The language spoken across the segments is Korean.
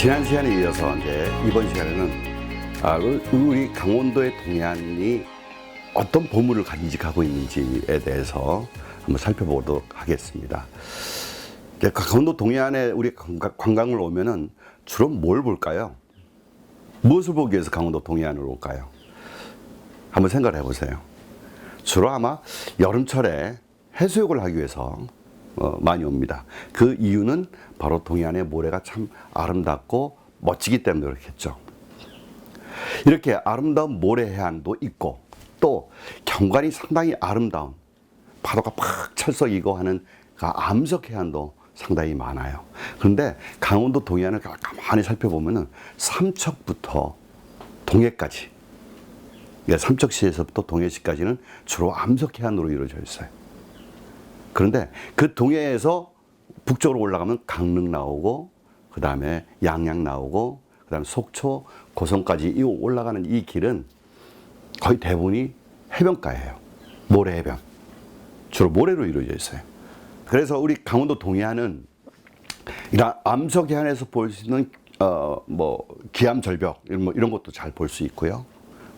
지난 시간에 이어서 이제 이번 시간에는 우리 강원도의 동해안이 어떤 보물을 간직하고 있는지에 대해서 한번 살펴보도록 하겠습니다. 강원도 동해안에 우리 관광을 오면은 주로 뭘 볼까요? 무엇을 보기 위해서 강원도 동해안으로 올까요? 한번 생각을 해보세요. 주로 아마 여름철에 해수욕을 하기 위해서 많이 옵니다. 그 이유는 바로 동해안의 모래가 참 아름답고 멋지기 때문에 그렇겠죠. 이렇게 아름다운 모래 해안도 있고 또 경관이 상당히 아름다운 파도가 팍 찰썩이고 하는 그 암석 해안도 상당히 많아요. 그런데 강원도 동해안을 가만히 살펴보면은 삼척부터 동해까지, 삼척시에서부터 동해시까지는 주로 암석 해안으로 이루어져 있어요. 그런데 그 동해에서 북쪽으로 올라가면 강릉 나오고, 그 다음에 양양 나오고, 그 다음에 속초, 고성까지 이 올라가는 이 길은 거의 대부분이 해변가예요. 모래 해변. 주로 모래로 이루어져 있어요. 그래서 우리 강원도 동해안은 이런 암석 해안에서 볼 수 있는 기암절벽 이런 것도 잘 볼 수 있고요.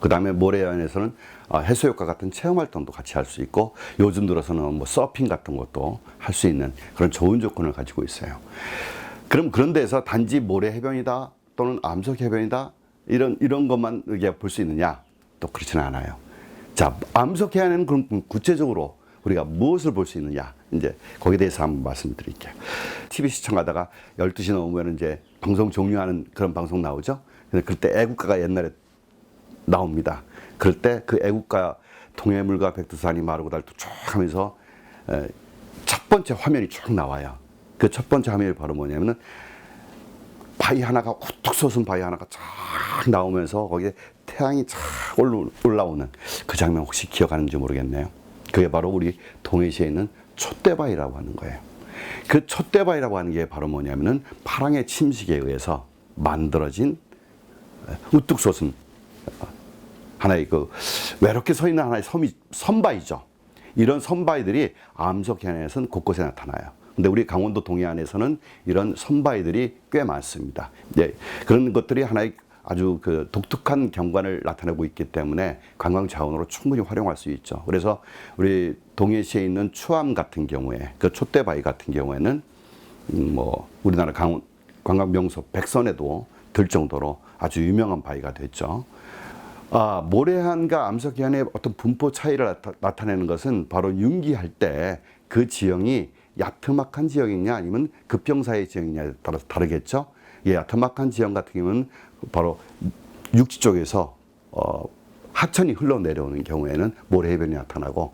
그 다음에 모래해안에서는 해수욕과 같은 체험활동도 같이 할 수 있고, 요즘 들어서는 서핑 같은 것도 할 수 있는 그런 좋은 조건을 가지고 있어요. 그럼 그런 데서 단지 모래해변이다 또는 암석해변이다 이런 것만 볼 수 있느냐? 또 그렇지는 않아요. 자, 암석해안에는 그럼 구체적으로 우리가 무엇을 볼 수 있느냐? 이제 거기에 대해서 한번 말씀드릴게요. TV 시청하다가 12시 넘으면 이제 방송 종료하는 그런 방송 나오죠? 근데 그때 애국가가 옛날에 나옵니다. 그럴 때 그 애국가 동해물과 백두산이 마르고 닳고 쭉 하면서 첫 번째 화면이 쭉 나와요. 그 첫 번째 화면이 바로 뭐냐면은 바위 하나가 우뚝 솟은 바위 하나가 쫙 나오면서 거기에 태양이 쫙 올라오는 그 장면 혹시 기억하는지 모르겠네요. 그게 바로 우리 동해시에 있는 촛대바위라고 하는 거예요. 그 촛대바위라고 하는 게 바로 뭐냐면은 파랑의 침식에 의해서 만들어진 우뚝 솟은 하나의 외롭게 서 있는 하나의 선바위죠. 이런 선바위들이 암석해안에서는 곳곳에 나타나요. 근데 우리 강원도 동해안에서는 이런 선바위들이 꽤 많습니다. 그런 것들이 하나의 아주 독특한 경관을 나타내고 있기 때문에 관광 자원으로 충분히 활용할 수 있죠. 그래서 우리 동해시에 있는 추암 같은 경우에, 그 촛대바위 같은 경우에는 우리나라 관광 명소 백선에도 들 정도로 아주 유명한 바위가 됐죠. 모래해안과 암석해안의 어떤 분포 차이를 나타내는 것은 바로 융기할 때 그 지형이 야트막한 지형이냐 아니면 급경사의 지형이냐에 따라서 다르겠죠. 야트막한 지형 같은 경우는 바로 육지 쪽에서 하천이 흘러내려오는 경우에는 모래해변이 나타나고,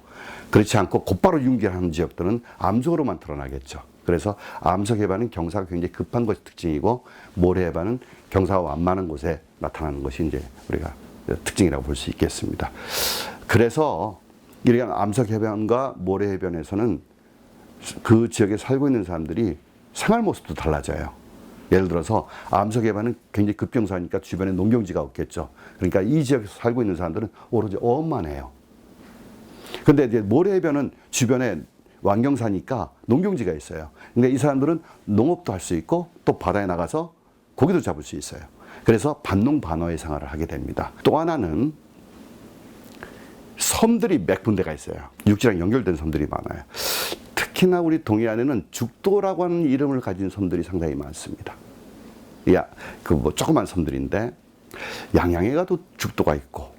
그렇지 않고 곧바로 융기하는 지역들은 암석으로만 드러나겠죠. 그래서 암석해변은 경사가 굉장히 급한 것이 특징이고, 모래해변은 경사가 완만한 곳에 나타나는 것이 이제 우리가 특징이라고 볼 수 있겠습니다. 그래서 이런 암석해변과 모래해변에서는 그 지역에 살고 있는 사람들이 생활 모습도 달라져요. 예를 들어서 암석해변은 굉장히 급경사니까 주변에 농경지가 없겠죠. 그러니까 이 지역에서 살고 있는 사람들은 오로지 어업만 해요. 근데 이제 모래해변은 주변에 완경사니까 농경지가 있어요. 그러니까 이 사람들은 농업도 할 수 있고 또 바다에 나가서 고기도 잡을 수 있어요. 그래서 반농반어의 생활을 하게 됩니다. 또 하나는 섬들이 몇 군데가 있어요. 육지랑 연결된 섬들이 많아요. 특히나 우리 동해안에는 죽도라고 하는 이름을 가진 섬들이 상당히 많습니다. 조그만 섬들인데, 양양에 가도 죽도가 있고,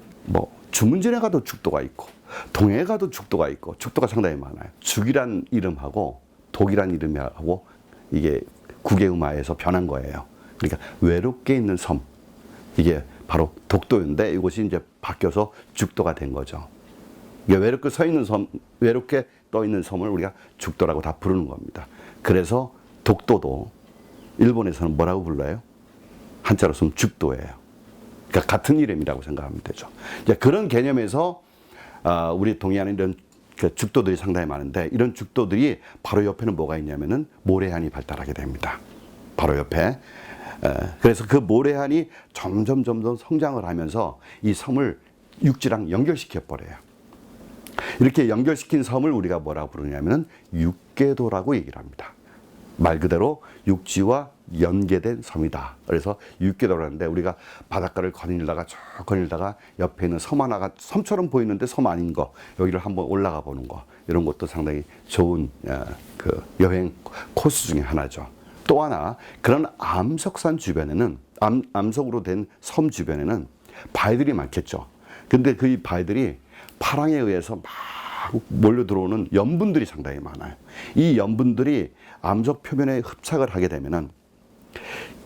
주문진에 가도 죽도가 있고, 동해에 가도 죽도가 있고, 죽도가 상당히 많아요. 죽이란 이름하고 독이란 이름하고 이게 국외음화에서 변한 거예요. 그러니까 외롭게 있는 섬, 이게 바로 독도인데 이곳이 이제 바뀌어서 죽도가 된 거죠. 이게 외롭게 서 있는 섬, 외롭게 떠 있는 섬을 우리가 죽도라고 다 부르는 겁니다. 그래서 독도도 일본에서는 뭐라고 불러요? 한자로 쓰면 죽도예요. 그러니까 같은 이름이라고 생각하면 되죠. 이제 그런 개념에서 우리 동해안에 이런 죽도들이 상당히 많은데, 이런 죽도들이 바로 옆에는 뭐가 있냐면은 모래해안이 발달하게 됩니다. 바로 옆에. 그래서 그 모래해안이 점점 성장을 하면서 이 섬을 육지랑 연결시켜 버려요. 이렇게 연결시킨 섬을 우리가 뭐라고 부르냐면은 육궤도라고 얘기를 합니다. 말 그대로 육지와 연계된 섬이다. 그래서 육계도라고 하는데 우리가 바닷가를 거닐다가 쭉 거닐다가 옆에 있는 섬 하나가 섬처럼 보이는데 섬 아닌 거 여기를 한번 올라가 보는 거 이런 것도 상당히 좋은 그 여행 코스 중에 하나죠. 또 하나 그런 암석산 주변에는 암석으로 된 섬 주변에는 바위들이 많겠죠. 근데 그 바위들이 파랑에 의해서 막 몰려 들어오는 염분들이 상당히 많아요. 이 염분들이 암석 표면에 흡착을 하게 되면은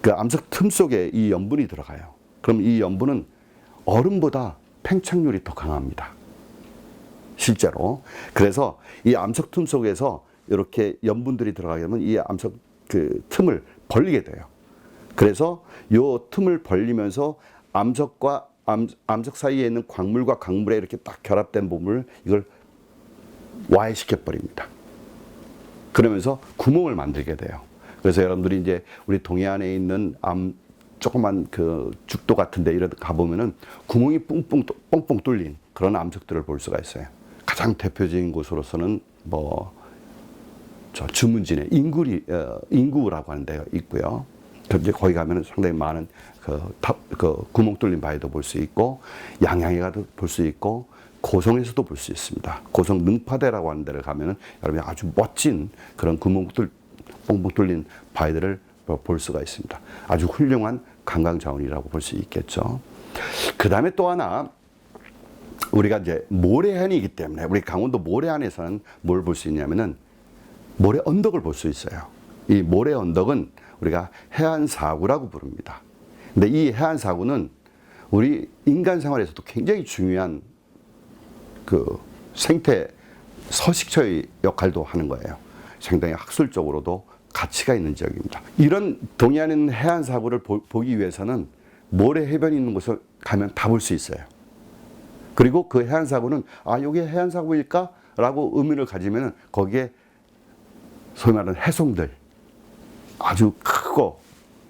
그 암석 틈 속에 이 염분이 들어가요. 그럼 이 염분은 얼음보다 팽창률이 더 강합니다. 실제로. 그래서 이 암석 틈 속에서 이렇게 염분들이 들어가게 되면 이 암석 그 틈을 벌리게 돼요. 그래서 요 틈을 벌리면서 암석과 암석 사이에 있는 광물과 광물에 이렇게 딱 결합된 부분을 이걸 와해시켜 버립니다. 그러면서 구멍을 만들게 돼요. 그래서 여러분들이 이제 우리 동해안에 있는 조그만 그 죽도 같은데 이런 데 가보면은 구멍이 뻥뻥 뚫린 그런 암석들을 볼 수가 있어요. 가장 대표적인 곳으로서는 뭐 저 주문진에 인구라고 하는 데가 있고요. 이제 거기 가면은 상당히 많은 그 구멍 뚫린 바위도 볼 수 있고 양양에 가도 볼 수 있고 고성에서도 볼 수 있습니다. 고성 능파대라고 하는 데를 가면은 여러분이 아주 멋진 그런 뻥뻥 뚫린 바위들을 볼 수가 있습니다. 아주 훌륭한 관광 자원이라고 볼 수 있겠죠. 그 다음에 또 하나 우리가 이제 모래안이기 때문에 우리 강원도 모래안에서는 뭘 볼 수 있냐면은 모래 언덕을 볼 수 있어요. 이 모래 언덕은 우리가 해안사구라고 부릅니다. 근데 이 해안사구는 우리 인간 생활에서도 굉장히 중요한 그 생태 서식처의 역할도 하는 거예요. 상당히 학술적으로도 가치가 있는 지역입니다. 이런 동해안에 있는 해안사구를 보기 위해서는 모래 해변이 있는 곳을 가면 다 볼 수 있어요. 그리고 그 해안사구는 이게 해안사구일까? 라고 의문을 가지면 거기에 소위 말하는 해송들 아주 크고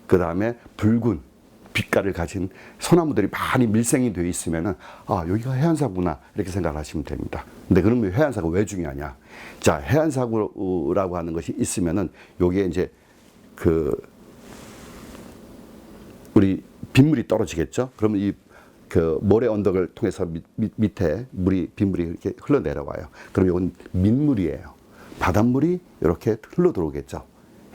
그 다음에 붉은 빛깔을 가진 소나무들이 많이 밀생이 되어 있으면은 여기가 해안사구나 이렇게 생각을 하시면 됩니다. 근데 그러면 해안사구가 왜 중요하냐? 자, 해안사구라고 하는 것이 있으면은 여기에 이제 우리 빗물이 떨어지겠죠. 그러면 이 그 모래 언덕을 통해서 밑에 빗물이 이렇게 흘러내려와요. 그럼 이건 민물이에요. 바닷물이 이렇게 흘러 들어오겠죠.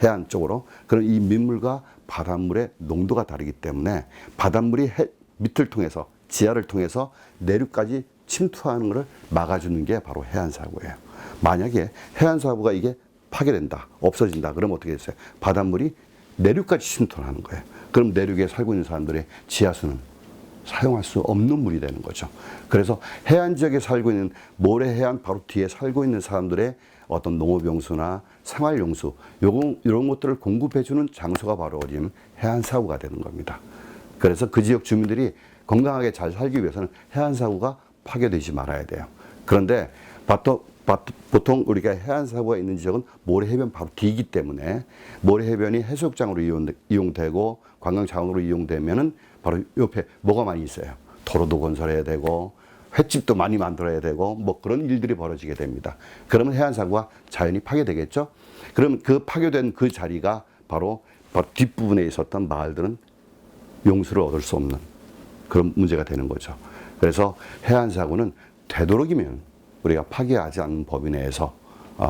해안 쪽으로. 그럼 이 민물과 바닷물의 농도가 다르기 때문에 바닷물이 밑을 통해서 지하를 통해서 내륙까지 침투하는 것을 막아주는 게 바로 해안사구예요. 만약에 해안사구가 이게 파괴된다, 없어진다, 그러면 어떻게 됐어요? 바닷물이 내륙까지 침투하는 거예요. 그럼 내륙에 살고 있는 사람들의 지하수는 사용할 수 없는 물이 되는 거죠. 그래서 해안 지역에 살고 있는 모래 해안 바로 뒤에 살고 있는 사람들의 어떤 농업용수나 생활용수 이런 것들을 공급해주는 장소가 바로 어디냐면 해안사구가 되는 겁니다. 그래서 그 지역 주민들이 건강하게 잘 살기 위해서는 해안사구가 파괴되지 말아야 돼요. 그런데 보통 우리가 해안사구가 있는 지역은 모래해변 바로 뒤이기 때문에 모래해변이 해수욕장으로 이용되고 관광자원으로 이용되면은 바로 옆에 뭐가 많이 있어요. 도로도 건설해야 되고 횟집도 많이 만들어야 되고 뭐 그런 일들이 벌어지게 됩니다. 그러면 해안사구가 자연히 파괴되겠죠. 그럼 그 파괴된 그 자리가 바로 뒷부분에 있었던 마을들은 용수를 얻을 수 없는 그런 문제가 되는 거죠. 그래서 해안사구는 되도록이면 우리가 파괴하지 않는 범위 내에서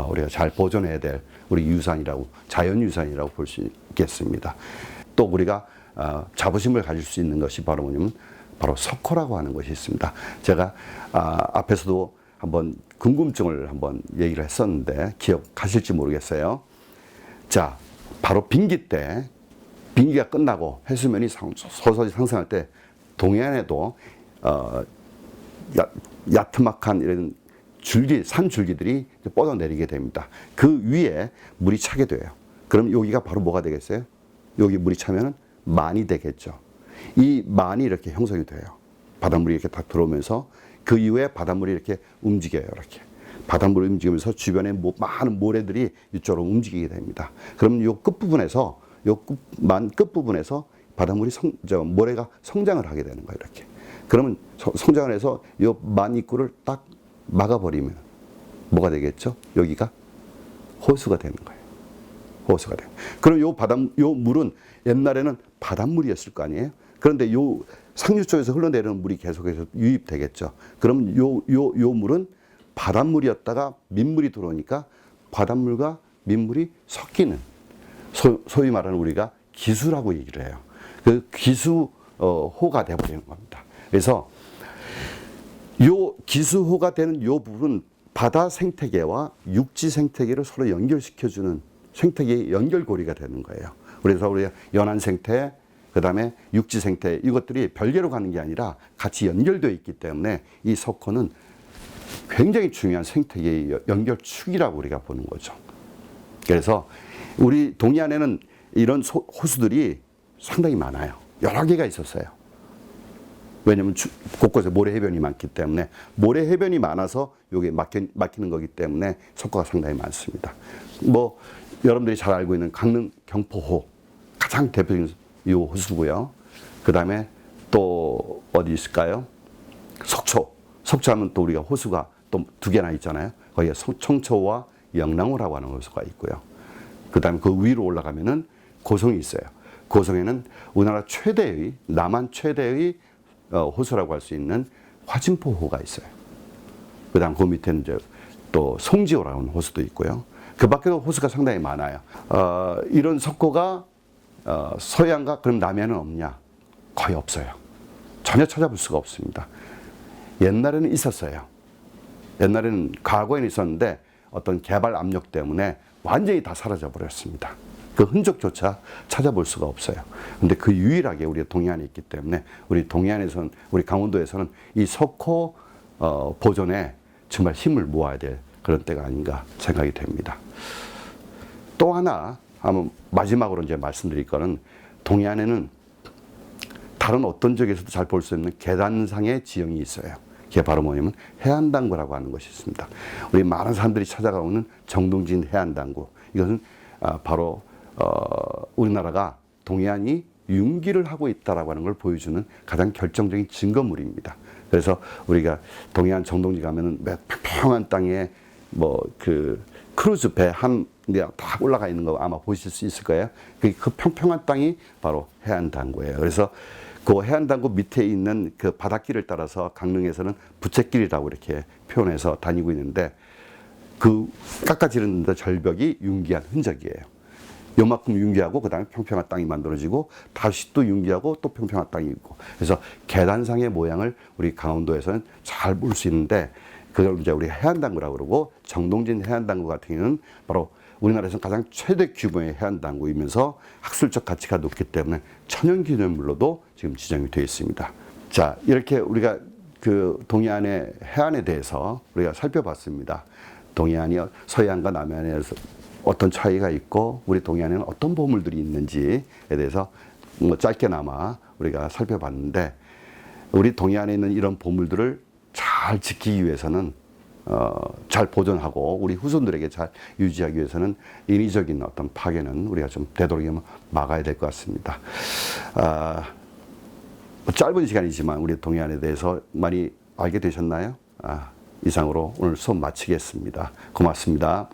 우리가 잘 보존해야 될 우리 유산이라고 자연유산이라고 볼 수 있겠습니다. 또 우리가 자부심을 가질 수 있는 것이 바로 뭐냐면 바로 석호라고 하는 것이 있습니다. 제가 앞에서도 한번 궁금증을 한번 얘기를 했었는데 기억하실지 모르겠어요. 자, 바로 빙기 때 빙기가 끝나고 해수면이 서서히 상승할 때 동해안에도 야트막한 이런 산줄기들이 뻗어내리게 됩니다. 그 위에 물이 차게 돼요. 그럼 여기가 바로 뭐가 되겠어요? 여기 물이 차면은 만이 되겠죠. 이 만이 이렇게 형성이 돼요. 바닷물이 이렇게 딱 들어오면서 그 이후에 바닷물이 이렇게 움직여요. 이렇게. 바닷물이 움직이면서 주변에 많은 모래들이 이쪽으로 움직이게 됩니다. 그럼 요 끝부분에서 끝부분에서 바닷물이 모래가 성장을 하게 되는 거예요. 이렇게. 그러면 성장을 해서 요 만 입구를 딱 막아버리면 뭐가 되겠죠? 여기가 호수가 되는 거예요. 호수가 돼요. 그럼 요 물은 옛날에는 바닷물이었을 거 아니에요? 그런데 요 상류 쪽에서 흘러내리는 물이 계속해서 유입되겠죠. 그럼 요 물은 바닷물이었다가 민물이 들어오니까 바닷물과 민물이 섞이는 소위 말하는 우리가 기수라고 얘기를 해요. 그 기수호가 되어버리는 겁니다. 그래서 요 기수호가 되는 요 부분은 바다 생태계와 육지 생태계를 서로 연결시켜주는 생태계의 연결고리가 되는 거예요. 그래서 우리가 연안 생태, 그 다음에 육지 생태, 이것들이 별개로 가는 게 아니라 같이 연결되어 있기 때문에 이 석호는 굉장히 중요한 생태계의 연결축이라고 우리가 보는 거죠. 그래서 우리 동해안에는 이런 호수들이 상당히 많아요. 여러 개가 있었어요. 왜냐하면 곳곳에 모래해변이 많기 때문에, 모래해변이 많아서 이게 막히는 거기 때문에 석고가 상당히 많습니다. 뭐 여러분들이 잘 알고 있는 강릉 경포호 가장 대표적인 이 호수고요. 그 다음에 또 어디 있을까요? 속초하면 또 우리가 호수가 또 두 개나 있잖아요. 거기에 청초와 영랑호라고 하는 호수가 있고요. 그 다음에 그 위로 올라가면은 고성이 있어요. 고성에는 우리나라 최대의, 남한 최대의 호수라고 할 수 있는 화진포호가 있어요. 그 다음 그 밑에는 이제 또 송지호라고 하는 호수도 있고요. 그 밖에도 호수가 상당히 많아요. 이런 석고가 서해안과 그럼 남해안은 없냐? 거의 없어요. 전혀 찾아볼 수가 없습니다. 옛날에는 있었어요. 옛날에는 과거에는 있었는데 어떤 개발 압력 때문에 완전히 다 사라져 버렸습니다. 그 흔적조차 찾아볼 수가 없어요. 근데 그 유일하게 우리 동해안에 있기 때문에 우리 동해안에서는, 우리 강원도에서는 이 석호 보존에 정말 힘을 모아야 될 그런 때가 아닌가 생각이 됩니다. 또 하나 한번 마지막으로 이제 말씀드릴 거는, 동해안에는 다른 어떤 지역에서도 잘 볼 수 있는 계단상의 지형이 있어요. 그게 바로 뭐냐면 해안당구라고 하는 것이 있습니다. 우리 많은 사람들이 찾아가오는 정동진 해안당구. 이것은 바로 우리나라가 동해안이 융기를 하고 있다라고 하는 걸 보여주는 가장 결정적인 증거물입니다. 그래서 우리가 동해안 정동진 가면은 평평한 땅에 뭐 그 크루즈 배 한 대 다 올라가 있는 거 아마 보실 수 있을 거예요. 그 평평한 땅이 바로 해안당구예요. 그래서 그 해안당구 밑에 있는 그 바닷길을 따라서 강릉에서는 부채길이라고 이렇게 표현해서 다니고 있는데, 그 깎아지른 절벽이 융기한 흔적이에요. 요만큼 융기하고 그 다음에 평평한 땅이 만들어지고 다시 또 융기하고 또 평평한 땅이 있고, 그래서 계단상의 모양을 우리 강원도에서는 잘 볼 수 있는데, 그걸 이제 우리가 해안당구라고 그러고, 정동진 해안당구 같은 경우는 바로 우리나라에서 가장 최대 규모의 해안당구이면서 학술적 가치가 높기 때문에 천연기념물로도 지금 지정이 되어 있습니다. 자, 이렇게 우리가 그 동해안의 해안에 대해서 우리가 살펴봤습니다. 동해안이 서해안과 남해안에서 어떤 차이가 있고, 우리 동해안에는 어떤 보물들이 있는지에 대해서 뭐 짧게나마 우리가 살펴봤는데, 우리 동해안에 있는 이런 보물들을 잘 지키기 위해서는 잘 보존하고 우리 후손들에게 잘 유지하기 위해서는 인위적인 어떤 파괴는 우리가 좀 되도록이면 막아야 될 것 같습니다. 짧은 시간이지만 우리 동해안에 대해서 많이 알게 되셨나요? 이상으로 오늘 수업 마치겠습니다. 고맙습니다.